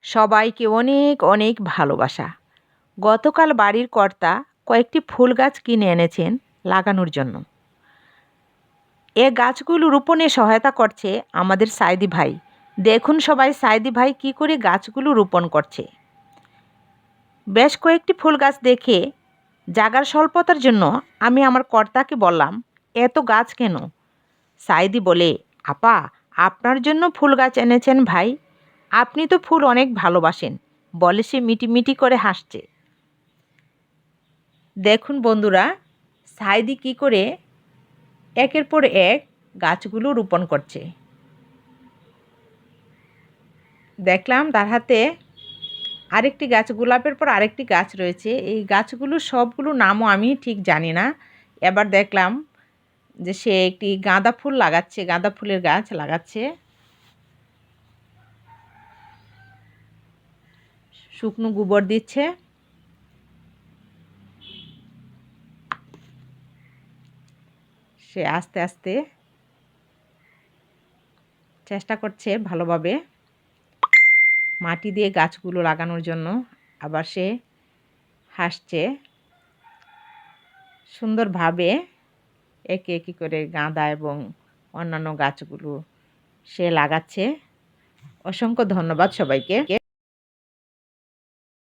সবাইকে অনেক অনেক ভালোবাসা। গতকাল বাড়ির কর্তা কয়েকটি ফুল গাছ কিনে এনেছেন লাগানোর জন্য। এ গাছগুলো রোপণে সহায়তা করছে আমাদের সাইদি ভাই। দেখুন সবাই সাইদি ভাই কী করে গাছগুলো রোপণ করছে। বেশ কয়েকটি ফুল গাছ দেখে জাগার স্বল্পতার জন্য আমি আমার কর্তাকে বললাম, এত গাছ কেন? সাইদি বলে, আপা, আপনার জন্য ফুল গাছ এনেছেন ভাই। আপনি তো ফুল অনেক ভালোবাসেন, বলে সে মিটি করে হাসছে। দেখুন বন্ধুরা, সাইদি কী করে একের পর এক গাছগুলো রোপণ করছে। দেখলাম তার হাতে আরেকটি গাছ, গোলাপের পর আরেকটি গাছ রয়েছে। এই গাছগুলো সবগুলো নামও আমি ঠিক জানি না। এবার দেখলাম যে সে একটি গাঁদা ফুল লাগাচ্ছে, গাঁদা ফুলের গাছ লাগাচ্ছে। শুকনো গোবর দিচ্ছে। সে আস্তে আস্তে চেষ্টা করছে ভালোভাবে মাটি দিয়ে গাছগুলো লাগানোর জন্য। আবার সে হাসছে। সুন্দরভাবে একে একে করে গাঁদা এবং অন্যান্য গাছগুলো সে লাগাচ্ছে। অসংখ্য ধন্যবাদ সবাইকে।